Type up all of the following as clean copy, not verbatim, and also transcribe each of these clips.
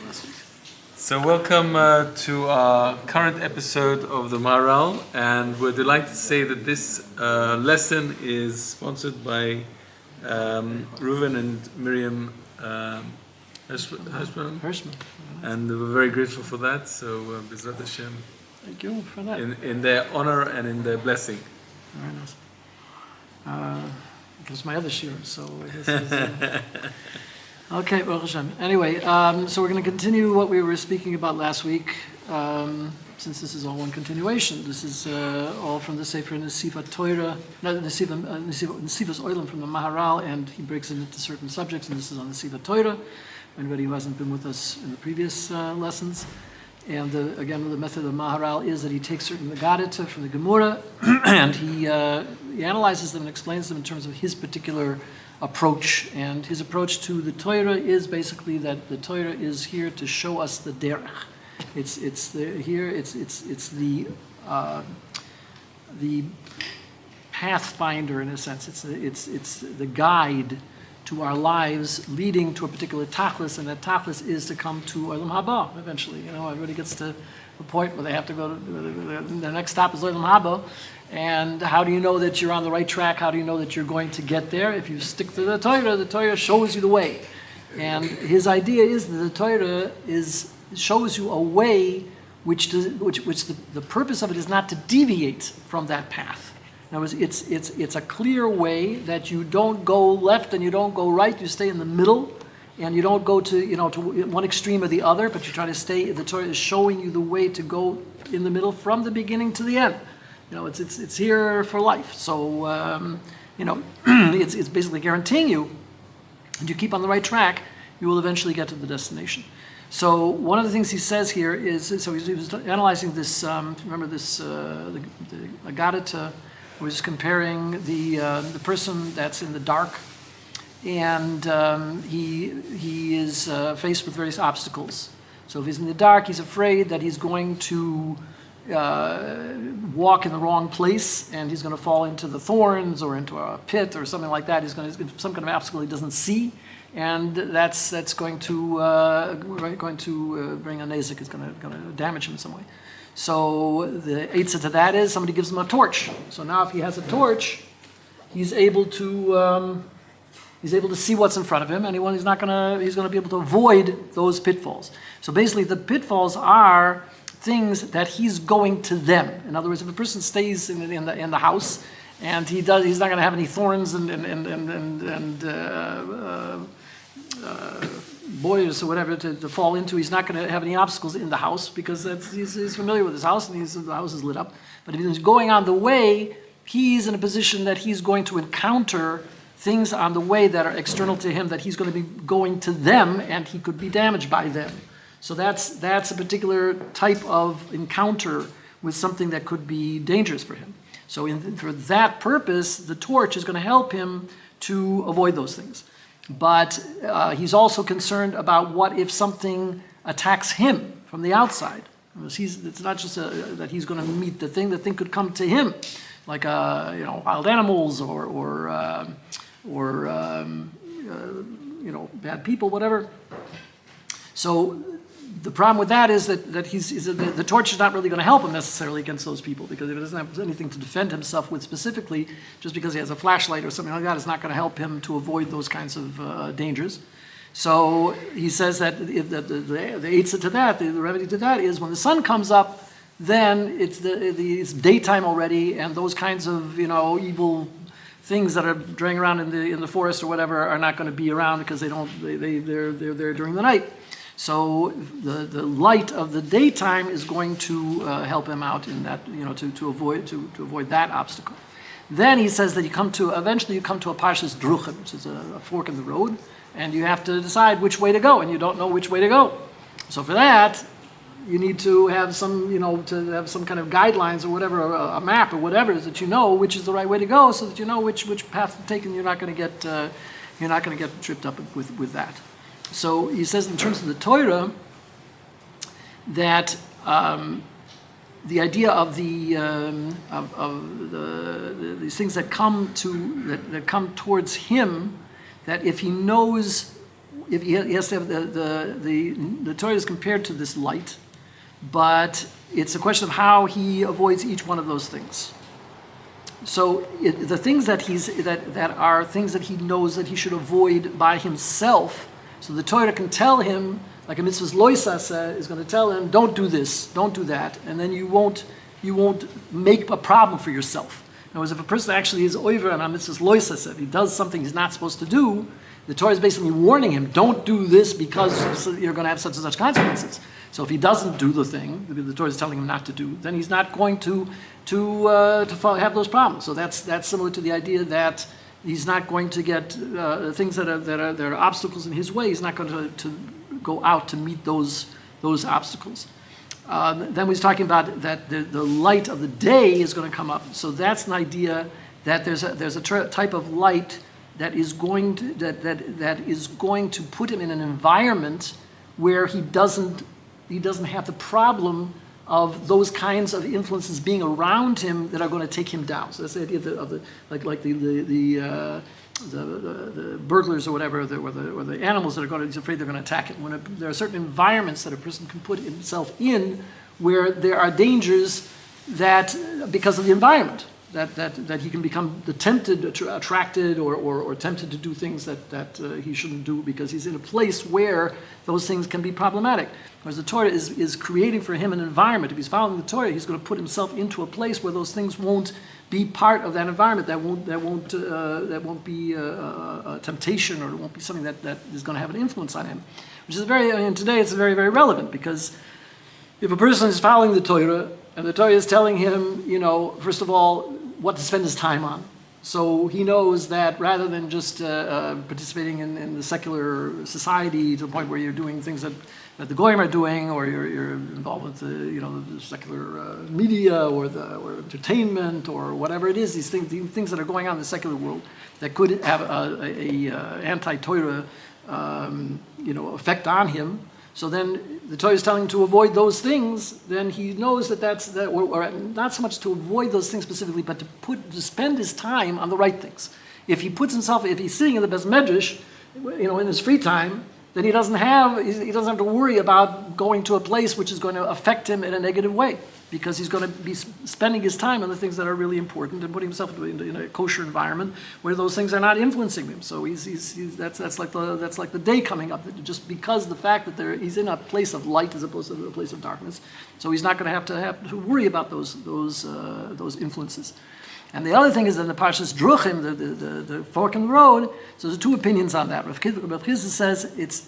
last week. So welcome to our current episode of the Maharal, and we're delighted to say that this lesson is sponsored by Reuven and Miriam Hirschman, and we're very grateful for that. So B'ezrat Hashem, thank you for that. In their honor and in their blessing. Very nice. It was my other shiur, so this is... Okay, Baruch Hashem. Anyway, so we're going to continue what we were speaking about last week, since this is all one continuation. This is all from the Sefer Netivot Torah, Netivot Olam from the Maharal, and he breaks it into certain subjects, and this is on the Netivot Torah. Anybody who hasn't been with us in the previous lessons. And again, the method of the Maharal is that he takes certain Megadita from the Gemara, and he analyzes them and explains them in terms of his particular approach. And his approach to the Torah is basically that the Torah is here to show us the derech. It's the pathfinder in a sense. It's the guide to our lives, leading to a particular tachlis, and that tachlis is to come to Olam Haba eventually. You know, everybody gets to the point where they have to go to the next stop is Olam Haba. And how do you know that you're on the right track? How do you know that you're going to get there? If you stick to the Torah shows you the way. And his idea is that the Torah shows you a way which the purpose of it is not to deviate from that path. In other words, it's a clear way that you don't go left and you don't go right. You stay in the middle, and you don't go to one extreme or the other, but you try to stay. The Torah is showing you the way to go in the middle from the beginning to the end. It's here for life. So it's basically guaranteeing you, and you keep on the right track, you will eventually get to the destination. So one of the things he says here is, so he was analyzing this. Remember this the Agadita was comparing the person that's in the dark, and he is faced with various obstacles. So if he's in the dark, he's afraid that he's going to walk in the wrong place, and he's going to fall into the thorns or into a pit or something like that. He's going to some kind of obstacle he doesn't see, and that's going to bring a nezik. It's going to damage him in some way. So the eitzah to that is somebody gives him a torch. So now if he has a torch, he's able to see what's in front of him, and he's going to be able to avoid those pitfalls. So basically, the pitfalls are things that he's going to them. In other words, if a person stays in the house and he's not going to have any thorns and boys or whatever to fall into. He's not going to have any obstacles in the house because he's familiar with his house, and the house is lit up. But if he's going on the way, he's in a position that he's going to encounter things on the way that are external to him, that he's going to be going to them, and he could be damaged by them. So that's a particular type of encounter with something that could be dangerous for him. So for that purpose, the torch is going to help him to avoid those things. But he's also concerned about what if something attacks him from the outside. It's not just that he's going to meet the thing could come to him, like wild animals or bad people, whatever. So the problem with that is that the torch is not really going to help him necessarily against those people, because if he doesn't have anything to defend himself with specifically, just because he has a flashlight or something like that, is not going to help him to avoid those kinds of dangers. So he says that the eitzah to that, the remedy to that is when the sun comes up, then it's daytime already, and those kinds of evil things that are draying around in the forest or whatever are not going to be around, because they're there during the night. So the light of the daytime is going to help him out in that, to avoid that obstacle. Then he says that eventually you come to a parshas druchim, which is a fork in the road, and you have to decide which way to go, and you don't know which way to go. So for that, you need to have some kind of guidelines or whatever, a map or whatever, is that you know which is the right way to go, so that you know which path to take, and you're not going to get tripped up with that. So he says in terms of the Torah that the idea of these things that come towards him, that if he knows if he has to have the Torah is compared to this light, but it's a question of how he avoids each one of those things. So the things that are things that he knows that he should avoid by himself. So the Torah can tell him, like a mitzvah's loisasa is going to tell him, don't do this, don't do that, and then you won't make a problem for yourself. In other words, if a person actually is over on a mitzvah's loisasa, if he does something he's not supposed to do, the Torah is basically warning him, don't do this because you're going to have such and such consequences. So if he doesn't do the thing, the Torah is telling him not to do, then he's not going to have those problems. So that's similar to the idea that he's not going to get things that are obstacles in his way. He's not going to go out to meet those obstacles. Then he's talking about that the light of the day is going to come up. So that's an idea that there's a type of light that is going to put him in an environment where he doesn't have the problem of those kinds of influences being around him that are going to take him down. So that's the idea of the burglars or whatever, or the animals that are going to, he's afraid they're going to attack him. There are certain environments that a person can put himself in where there are dangers that, because of the environment, that he can become attracted or tempted to do things that he shouldn't do because he's in a place where those things can be problematic. Whereas the Torah is creating for him an environment. If he's following the Torah, he's going to put himself into a place where those things won't be part of that environment. That won't be a temptation, or it won't be something that is going to have an influence on him. Which is today it's very, very relevant, because if a person is following the Torah and the Torah is telling him, first of all, what to spend his time on. So he knows that rather than just participating in the secular society to the point where you're doing things that the goyim are doing, or you're involved with the secular media or entertainment or whatever it is, these things that are going on in the secular world that could have a anti-Torah effect on him. So then the Torah is telling him to avoid those things. Then he knows or not so much to avoid those things specifically, but to spend his time on the right things. If he's sitting in the Beis Medrash, in his free time, then he doesn't have to worry about going to a place which is going to affect him in a negative way, because he's going to be spending his time on the things that are really important and putting himself in a kosher environment where those things are not influencing him. So that's like the day coming up, just because the fact that he's in a place of light as opposed to a place of darkness. So he's not going to have to worry about those influences. And the other thing is in the Parshas Druchim, the fork in the road. So there's two opinions on that. Rav Chizda says it's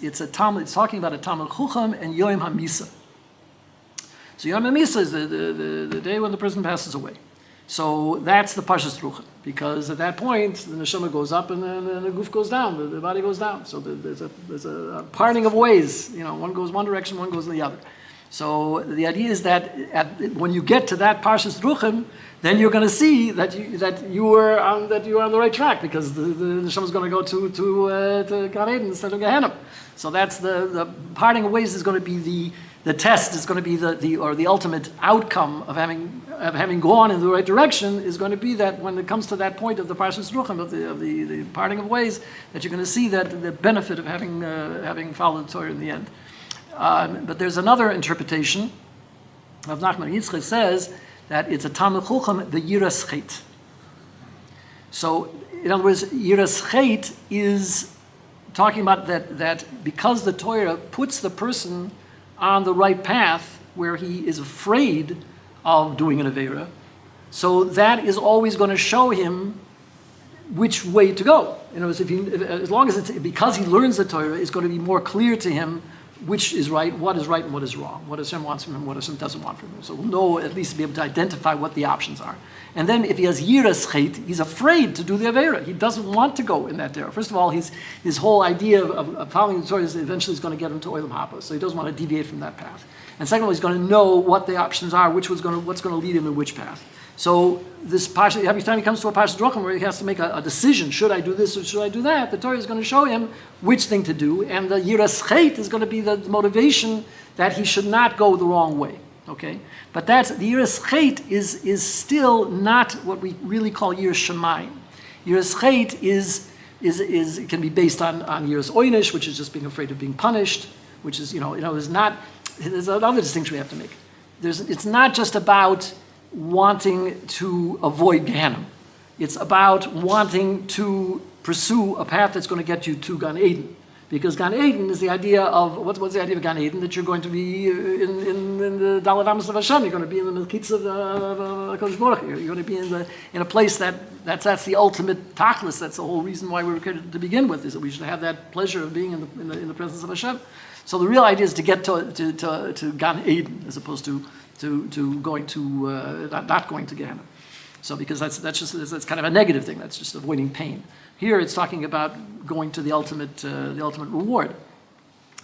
talking about a Talmud Chucham and Yom HaMisa. So Yom HaMisa is the day when the person passes away. So that's the Parshas Druchim, because at that point the neshama goes up and then the goof goes down, the body goes down. So there's a parting of ways. One goes one direction, one goes in the other. So the idea is that when you get to that Parshas Druchim, then you're going to see that you were on the right track, because the neshama is going to go to Gan Eden instead of Gehenna. So that's the parting of ways is going to be the test, is going to be the ultimate outcome of having gone in the right direction, is going to be that when it comes to that point of the Parshas Druchim, of the parting of ways, that you're going to see that the benefit of having followed the Torah in the end. But there's another interpretation of Nachman Yitzchak says that it's a Talmud Chacham, the Yiras Chet. So, in other words, Yiras Chet is talking about that because the Torah puts the person on the right path where he is afraid of doing an Aveira, so that is always going to show him which way to go. As long as because he learns the Torah, it's going to be more clear to him which is right and what is wrong, what Hashem wants from him, what Hashem doesn't want from him. So we'll know, at least be able to identify what the options are. And then if he has Yiras Chet, he's afraid to do the Aveira. He doesn't want to go in that direction. First of all, his whole idea of following the Torah is eventually is going to get him to Olam Haba, so he doesn't want to deviate from that path. And second of all, he's going to know what the options are, what's going to lead him in which path. So this Parsha, every time he comes to a Parsha Druchim where he has to make a decision, should I do this or should I do that, the Torah is going to show him which thing to do, and the Yiras Chet is going to be the motivation that he should not go the wrong way. Okay, but the Yiras Chet is still not what we really call Yiras Shamayim. Yiras Chet is can be based on yiras oynish, which is just being afraid of being punished, which is there's another distinction we have to make. It's not just about wanting to avoid Gehenna. It's about wanting to pursue a path that's going to get you to Gan Eden. Because Gan Eden is the idea of, what's the idea of Gan Eden? That you're going to be in the Daled Amos of Hashem, you're going to be in the Milkitz of HaKadosh Baruch Hu. You're going to be in a place that's the ultimate tachlis. That's the whole reason why we were created to begin with, is that we should have that pleasure of being in the presence of Hashem. So the real idea is to get to Gan Eden, as opposed to going to, not going to Gehenna. So because that's kind of a negative thing, that's just avoiding pain. Here it's talking about going to the ultimate reward.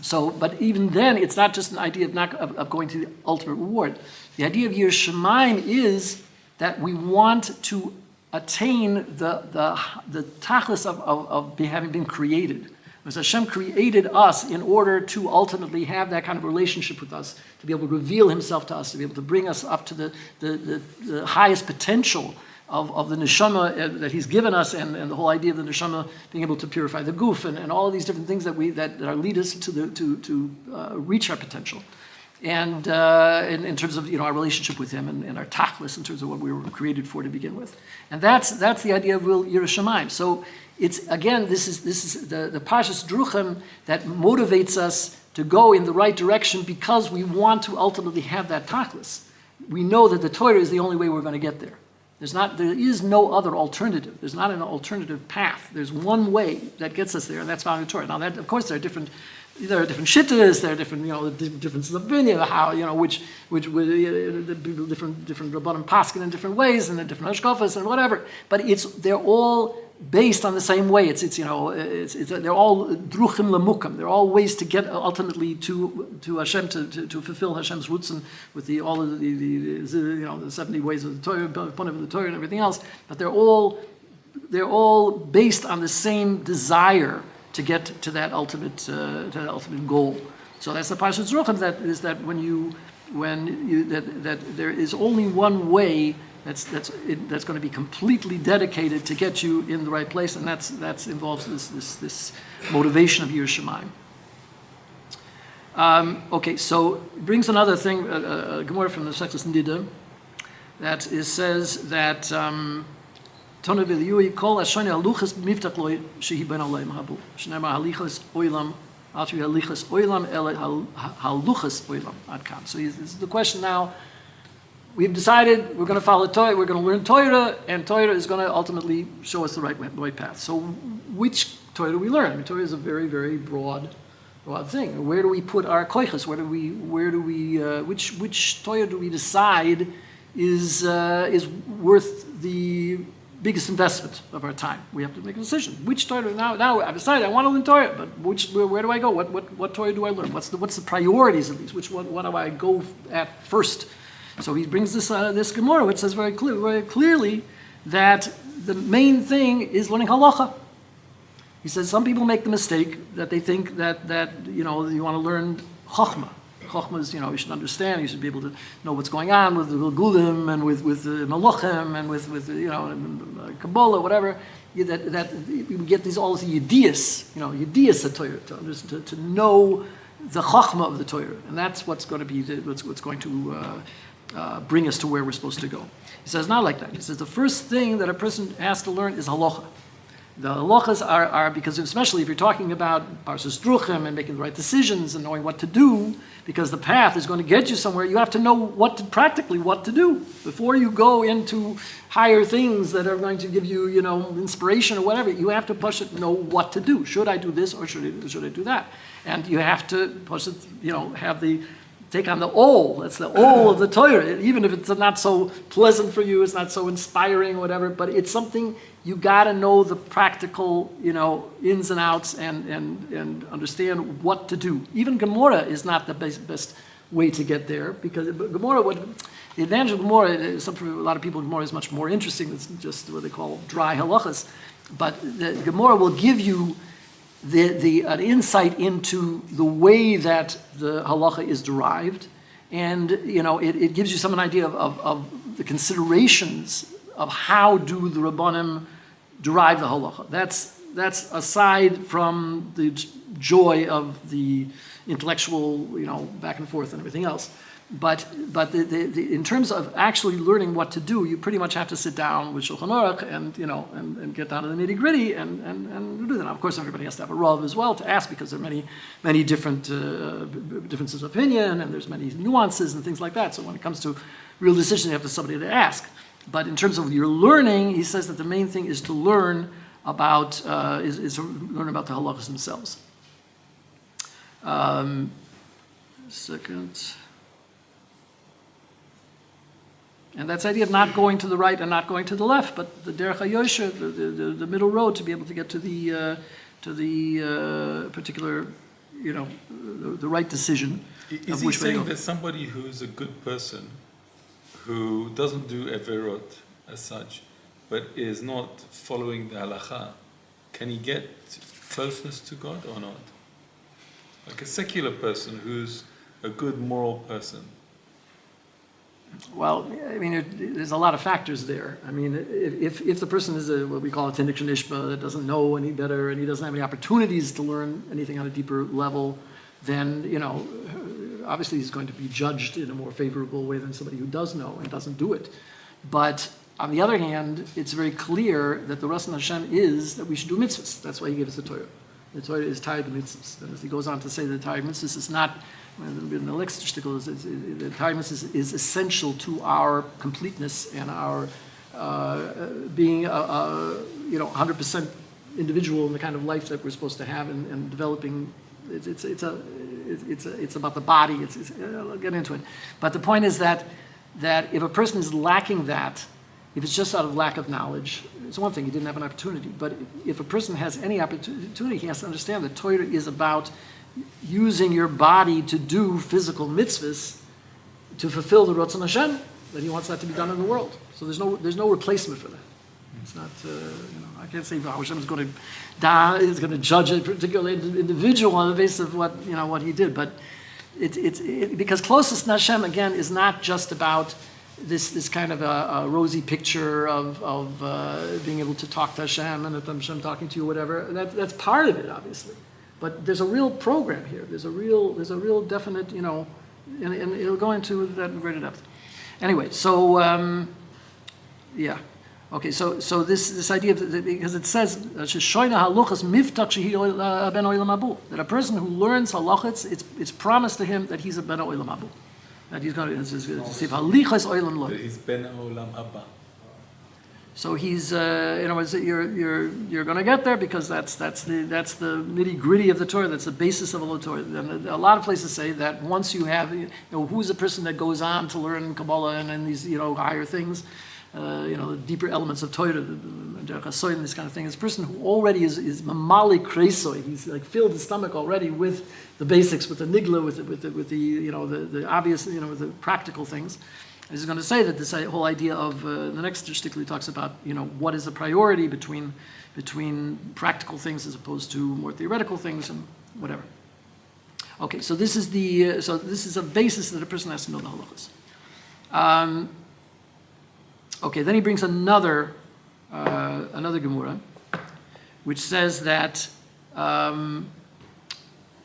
So, but even then, it's not just an idea of going to the ultimate reward. The idea of Yiras Shamayim is that we want to attain the tachlis of having been created. Because Hashem created us in order to ultimately have that kind of relationship with us, to be able to reveal Himself to us, to be able to bring us up to the highest potential of the neshama that He's given us, and the whole idea of the neshama being able to purify the goof, and all of these different things that lead us to reach our potential, and in terms of our relationship with Him and our tachlis in terms of what we were created for to begin with, and that's the idea of Yiras Shamayim. So it's again this is the Parshas Druchim that motivates us to go in the right direction because we want to ultimately have that tachlis. We know that the Torah is the only way we're going to get there. There is no other alternative. There's not an alternative path. There's one way that gets us there, and that's found in the Torah. Now, of course, there are different shittas, there are different, differences of opinion, how, which different rabbanim paskin in different ways, and the different hashkafas and whatever. But they're all based on the same way. They're all druchim lemukam. They're all ways to get ultimately to Hashem, to fulfill Hashem's roots, and with all of the 70 ways of the Torah, point of the Torah, and everything else. But they're all based on the same desire to get to that ultimate goal. So that's the Parshas Druchim. That is that that there is only one way that's going to be completely dedicated to get you in the right place, and that involves this motivation of Yiras Shamayim. Okay, so it brings another thing, a Gemara from the Sechus Nida, that says that Tonu v'liyui kol hashoni haluchas miftach lo shehi ben olam habu shnema halichas olam atri halichas olam ele haluchas olam adkan. So this is the question now. We've decided we're going to follow Torah, we're going to learn Torah, and Torah is going to ultimately show us the right path. So which Torah do we learn? I mean, Torah is a very, very broad thing. Where do we put our koiches? Which Torah do we decide is worth the biggest investment of our time? We have to make a decision. Which Torah now I've decided I want to learn Torah, but where do I go? What Torah do I learn? What's the priorities at least? What do I go at first? So he brings this Gemara, which says very clearly that the main thing is learning halacha. He says some people make the mistake that they think that you want to learn chachma. Chachma is you should understand. You should be able to know what's going on with the Gulim and with Malachim and with Kabbalah, whatever. That we get all these yedias Torah to know the chachma of the Torah, and that's what's going to be what's going to bring us to where we're supposed to go. He says not like that. He says the first thing that a person has to learn is halacha. The halachas are because especially if you're talking about Parshas Druchim and making the right decisions and knowing what to do, because the path is going to get you somewhere, you have to know practically what to do before you go into higher things that are going to give you inspiration or whatever. You have to know what to do. Should I do this or should I do that? And you have to take on the all. That's the all of the Torah. Even if it's not so pleasant for you, it's not so inspiring or whatever, but it's something you got to know the practical, ins and outs and understand what to do. Even Gemara is not the best way to get there, because Gemara, the advantage of Gemara, for a lot of people, Gemara is much more interesting. It's just what they call dry halachas. But the Gemara will give you an insight into the way that the halacha is derived, and it gives you some idea of the considerations of how do the Rabbanim derive the halacha. that's aside from the joy of the intellectual, back and forth and everything else. But in terms of actually learning what to do, you pretty much have to sit down with Shulchan Aruch and get down to the nitty gritty and do that. Now, of course, everybody has to have a rav as well to ask, because there are many different differences of opinion, and there's many nuances and things like that. So when it comes to real decisions, you have to somebody to ask. But in terms of your learning, he says that the main thing is to learn about the halachas themselves. Second. And that's the idea of not going to the right and not going to the left, but the derech hayosher, the middle road, to be able to get to the particular, the right decision. Is he saying that somebody who's a good person, who doesn't do averot as such, but is not following the halacha, can he get closeness to God or not? Like a secular person who's a good moral person. Well, I mean, there's a lot of factors there. I mean, if the person is what we call a tindik shenishba, that doesn't know any better, and he doesn't have any opportunities to learn anything on a deeper level, then, obviously he's going to be judged in a more favorable way than somebody who does know and doesn't do it. But on the other hand, it's very clear that the Ratzon Hashem is that we should do mitzvahs. That's why he gave us the Torah. The Torah is tied to mitzvahs. And as he goes on to say, the tied mitzvahs is not, the Torah is essential to our completeness and our being a 100% individual in the kind of life that we're supposed to have and developing. It's about the body. I'll get into it. But the point is that if a person is lacking that, if it's just out of lack of knowledge, it's one thing, he didn't have an opportunity. But if a person has any opportunity, he has to understand that Torah is about using your body to do physical mitzvahs to fulfill the Ratzon Hashem, that he wants that to be done in the world. So there's no replacement for that. It's not, I can't say Hashem is going to judge a particular individual on the basis of what he did. But because closeness to Hashem, again, is not just about this kind of a rosy picture of being able to talk to Hashem and Hashem talking to you, whatever. That's part of it, obviously. But there's a real program here. There's a real definite, and it'll go into that in greater depth. Anyway, so yeah. Okay, so this idea of because it says that a person who learns halachas, it's promised to him that he's a ben olam haba, that he's going to receive halichas olam lo. He's ben olam haba. So he's you're going to get there, because that's the nitty gritty of the Torah. That's the basis of the Torah. And a lot of places say that once you have, who's the person that goes on to learn Kabbalah and these higher things. The deeper elements of Torah, and this kind of thing. This person who already is mamali kresoi, he's like filled his stomach already with the basics, with the nigla, with the obvious, with the practical things. He's going to say that this whole idea of the next shtickle he talks about, what is the priority between practical things as opposed to more theoretical things and whatever. Okay, so this is a basis that a person has to know the halachas. Okay, then he brings another Gemara, which says that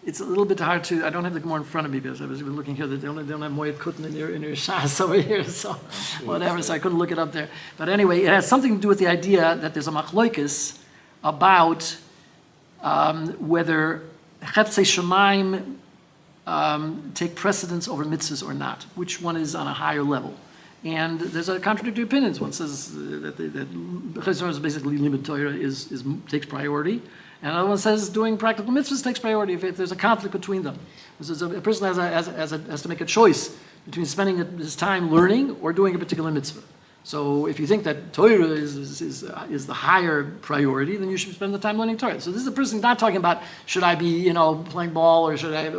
it's a little bit hard to. I don't have the Gemara in front of me because I was even looking here. They don't have Moed Kutten in your Shas over here, so whatever. So I couldn't look it up there. But anyway, it has something to do with the idea that there's a machloikis about whether Chetzei Shemaim take precedence over mitzvahs or not. Which one is on a higher level? And there's a contradictory opinions. One says that Chesed is basically limit Torah takes priority, and another one says doing practical mitzvahs takes priority if there's a conflict between them. A person has to make a choice between spending his time learning or doing a particular mitzvah. So if you think that Torah is the higher priority, then you should spend the time learning Torah. So this is a person not talking about should I be playing ball or should I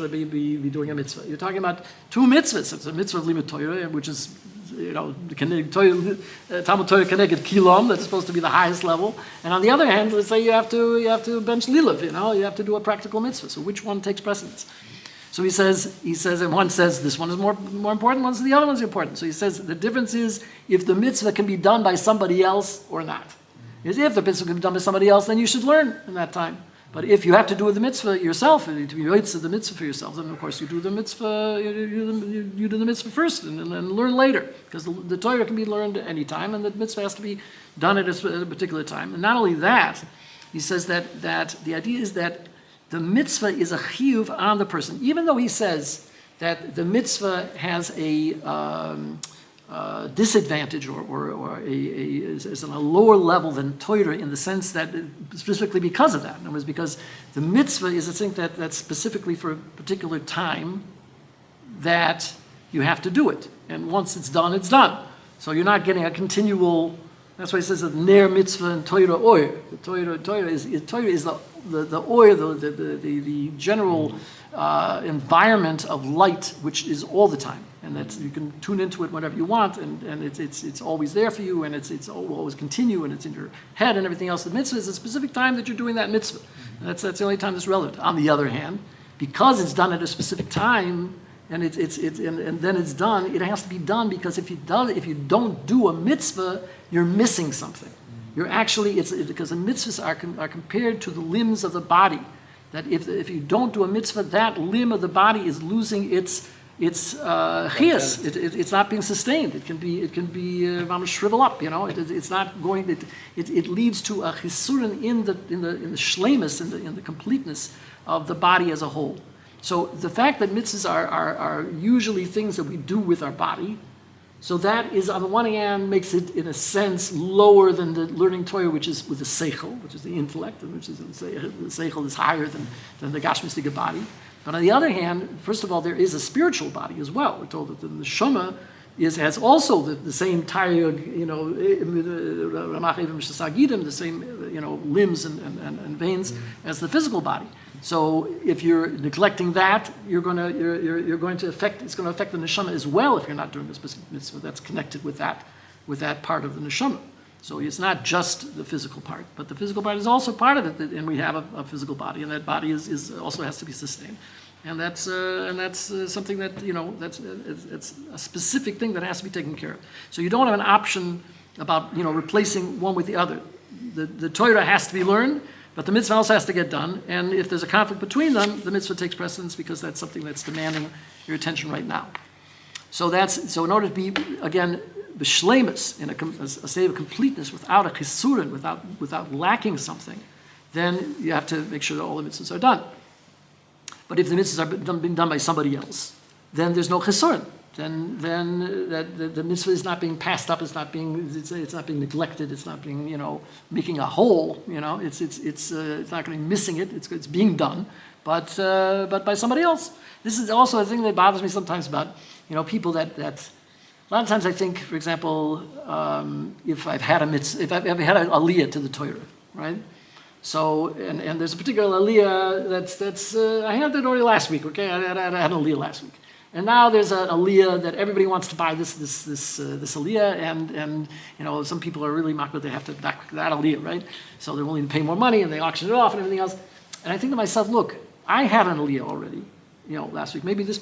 be doing a mitzvah. You're talking about two mitzvahs. It's a mitzvah of limit Torah, which is Talmud Torah Keneged Kilom, that's supposed to be the highest level. And on the other hand, let's say you have to bench Lulav, you have to do a practical mitzvah. So which one takes precedence? So he says, and one says this one is more important, one says the other one's important. So he says the difference is if the mitzvah can be done by somebody else or not. is if the mitzvah can be done by somebody else, then you should learn in that time. But if you have to do the mitzvah yourself, and to be yotzei the mitzvah for yourself, then of course you do the mitzvah. You do the mitzvah first, and then learn later, because the Torah can be learned at any time, and the mitzvah has to be done at a particular time. And not only that, he says that the idea is that the mitzvah is a chiyuv on the person, even though he says that the mitzvah has a disadvantage or is on a lower level than Torah in the sense that specifically because of that. In other words, because the mitzvah is a thing that's specifically for a particular time that you have to do it. And once it's done, it's done. So you're not getting a continual, that's why he says that ner mitzvah and Torah oir. The Torah is the oir, the general environment of light, which is all the time. And that you can tune into it whenever you want, and it's always there for you, and it will always continue, and it's in your head and everything else. The mitzvah is a specific time that you're doing that mitzvah. And that's the only time that's relevant. On the other hand, because it's done at a specific time, and then it's done, it has to be done, because if you don't do a mitzvah, you're missing something. You're actually, because the mitzvahs are compared to the limbs of the body. That if you don't do a mitzvah, that limb of the body is losing its chiyas. It's not being sustained. It can be shrivel up. It's not going. It leads to a chisurin in the shleimus, in the completeness of the body as a whole. So the fact that mitzvahs are usually things that we do with our body, so that is, on the one hand, makes it in a sense lower than the learning Torah, which is with the seichel, which is the intellect, and which is the seichel is higher than the gashmistic body. But on the other hand, first of all, there is a spiritual body as well. We're told that the neshama has also the same taryag, the same limbs and veins as the physical body. So if you're neglecting that, you're going to affect. It's going to affect the neshama as well if you're not doing the specific mitzvah that's connected with that part of the neshama. So it's not just the physical part, but the physical part is also part of it, and we have a physical body, and that body is also has to be sustained, and that's something that it's a specific thing that has to be taken care of. So you don't have an option about replacing one with the other. The Torah has to be learned, but the mitzvah also has to get done, and if there's a conflict between them, the mitzvah takes precedence because that's something that's demanding your attention right now. So in order to be again b'shleimus, in a state of completeness, without a chisurin, without lacking something, then you have to make sure that all the mitzvahs are done. But if the mitzvahs are being done by somebody else, then there's no chisurin. Then the mitzvah is not being passed up. It's not being neglected. It's not being making a hole. It's not going to be missing it. It's being done, but by somebody else. This is also a thing that bothers me sometimes about people that. A lot of times I think, for example, if I've had a mitzvah, if I've ever had an aliyah to the Torah, right? So, and there's a particular aliyah that's I had that already last week, okay? I had an aliyah last week. And now there's an aliyah that everybody wants to buy this aliyah, and some people are really mocked, but they have to back that aliyah, right? So they're willing to pay more money, and they auction it off and everything else. And I think to myself, look, I had an aliyah already, last week. Maybe these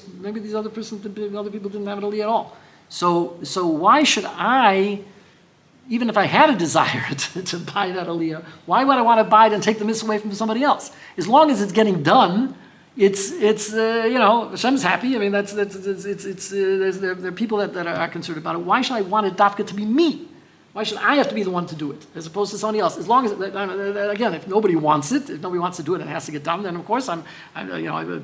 other people didn't have an aliyah at all. So why should I, even if I had a desire to buy that aliyah, why would I want to buy it and take the mitzvah away from somebody else? As long as it's getting done, it's Hashem's happy. I mean, there are people that are concerned about it. Why should I want it dafka to be me? Why should I have to be the one to do it as opposed to somebody else? As long as, again, if nobody wants it, if nobody wants to do it and it has to get done, then of course I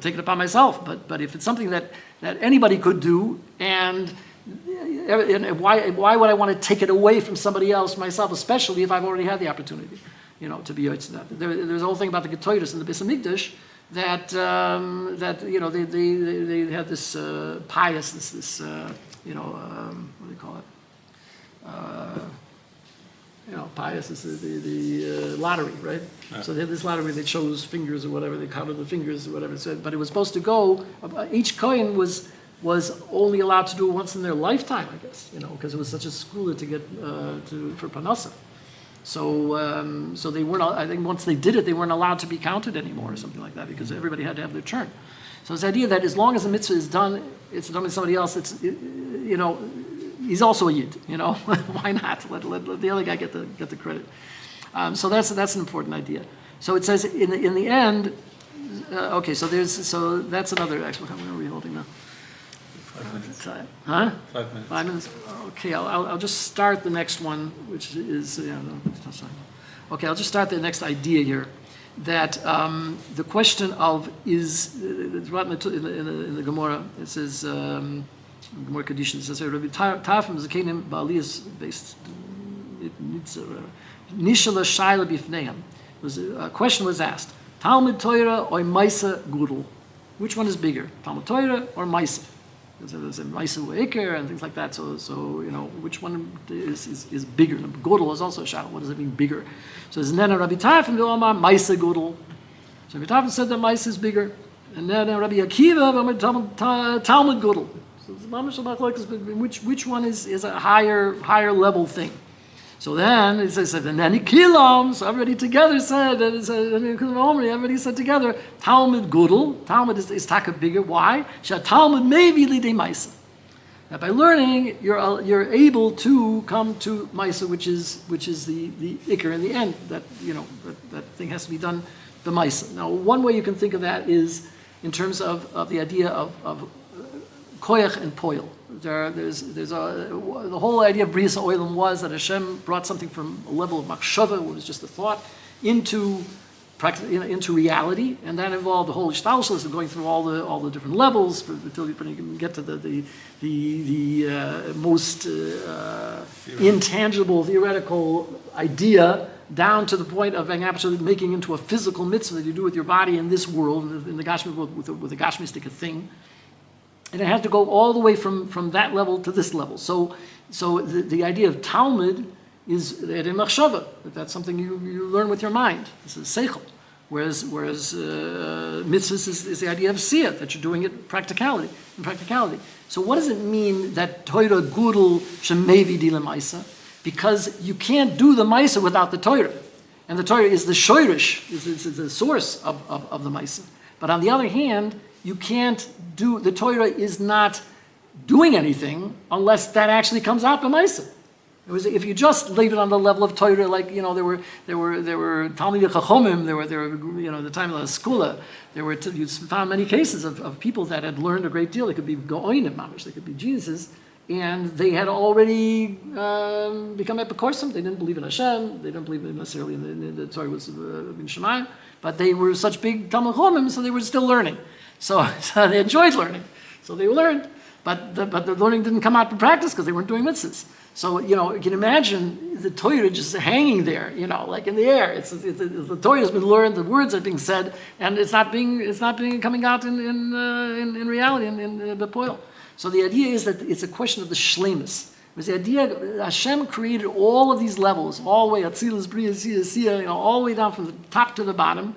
take it upon myself. But if it's something that anybody could do, and why would I want to take it away from somebody else, myself, especially if I've already had the opportunity, to be yotzei that. There's a whole thing about the Getoiros in the Beis Hamikdash that they had this pious, what do you call it? Pious is the lottery, right? Yeah. So they had this lottery. They chose fingers or whatever. They counted the fingers or whatever. But it was supposed to go. Each kohen was only allowed to do it once in their lifetime, I guess. Because it was such a schooler to get for panasa. So they weren't. I think once they did it, they weren't allowed to be counted anymore, or something like that, because everybody had to have their turn. So it's the idea that as long as the mitzvah is done, it's done by somebody else. He's also a yid. Why not? Let the other guy get the credit. So that's an important idea. So it says in the end. Okay, so that's another explanation. How are we holding now? 5 minutes. Huh? 5 minutes. 5 minutes. Okay, I'll just start the next one, which is okay. I'll just start the next idea here, that the question of is it's right in the Gemara. It says Gemara Kedushin. It says Rabbi Tarfim Zakenim Baaliyas based Nishala Shaila Bifneim. A question was asked: Talmud Torah or Maisa Gudel? Which one is bigger, Talmud Torah or Maisa? There's a Maisa Weiker and things like that. So which one is bigger? Gudel is also a shadow. What does it mean, bigger? So there's Nena Rabbi Tarfim Vilama Maisa Gudel. So Rabbi Tarfim said that Maisa is bigger, and then Rabbi Akiva Talmud Gudel. So the Mamash Shabbat is which one is a higher level thing? So then it says, and then Kilam, so everybody together said, everybody said together, Talmud Gudel. Talmud is taka bigger. Why? Talmud maybe lidei Maisa. That by learning, you're able to come to Maisa, which is the Iker in the end. That that thing has to be done the Maisa. Now, one way you can think of that is in terms of the idea of koyach and poil. The whole idea of Bris Olam was that Hashem brought something from a level of machshava, which was just a thought, into reality, and that involved the whole ishtalshalos of going through all the different levels until you can get to the most intangible theoretical idea, down to the point of actually making into a physical mitzvah that you do with your body in this world, in the Gashmi world, with a Gashmistic thing. And it has to go all the way from that level to this level. So the idea of Talmud is in machshava, that's something you learn with your mind. This is seichel. Whereas mitzvahs is the idea of siyah, that you're doing it in practicality. So what does it mean that Torah Gudel shemevi di lemaisa? Because you can't do the maisa without the Torah. And the Torah is the shoirish, is the source of the maisa. But on the other hand, you can't do, the Torah is not doing anything unless that actually comes out b'maisa. If you just leave it on the level of Torah, like there were Talmidei Chachomim, there were the time of the Skula, you found many cases of people that had learned a great deal. They could be go'onim mamish, they could be geniuses, and they had already become epikorsim. They didn't believe in Hashem. They didn't believe necessarily in the Torah was bin Shemayim, but they were such big Talmid Chachomim, so they were still learning. So they enjoyed learning. So they learned, but the learning didn't come out to practice because they weren't doing mitzvahs. So you can imagine the Torah just hanging there, like in the air. The Torah has been learned, the words are being said, and it's not coming out in reality in the poil. So the idea is that it's a question of the shleimus. It was the idea that Hashem created all of these levels, all the way Atzilus, Bria, Sia, all the way down from the top to the bottom.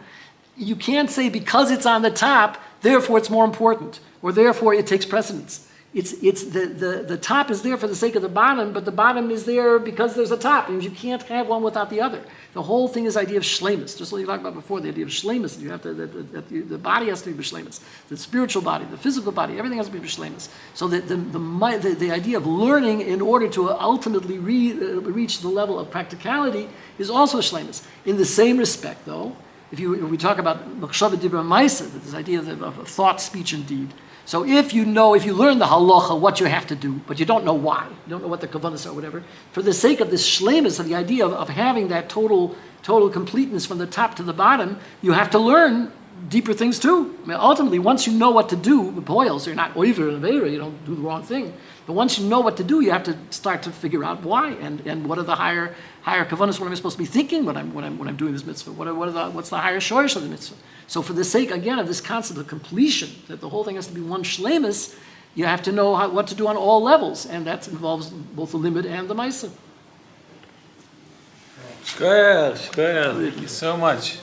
You can't say because it's on the top, therefore it's more important, or therefore it takes precedence. It's the top is there for the sake of the bottom, but the bottom is there because there's a top, and you can't have one without the other. The whole thing is the idea of shleimus, just like you talked about before, the idea of shleimus. You have to the body has to be b'shleimus, the spiritual body, the physical body, everything has to be b'shleimus. So the idea of learning in order to ultimately reach the level of practicality is also shleimus. In the same respect, though, if we talk about machshava dibra maisa, this idea of thought, speech, and deed. So if you learn the halacha, what you have to do, but you don't know why, you don't know what the kavanas are, or whatever, for the sake of this shleimus, of the idea of having that total completeness from the top to the bottom, you have to learn deeper things too. I mean, ultimately, once you know what to do, the boils, you're not oiver and aveira, you don't do the wrong thing. But once you know what to do, you have to start to figure out why and what are the higher kavanas. What am I supposed to be thinking when I'm doing this mitzvah? What's the higher shorish of the mitzvah? So for the sake again of this concept of completion, that the whole thing has to be one shleimus, you have to know what to do on all levels, and that involves both the limit and the ma'aseh. Shkoyach, thank you so much.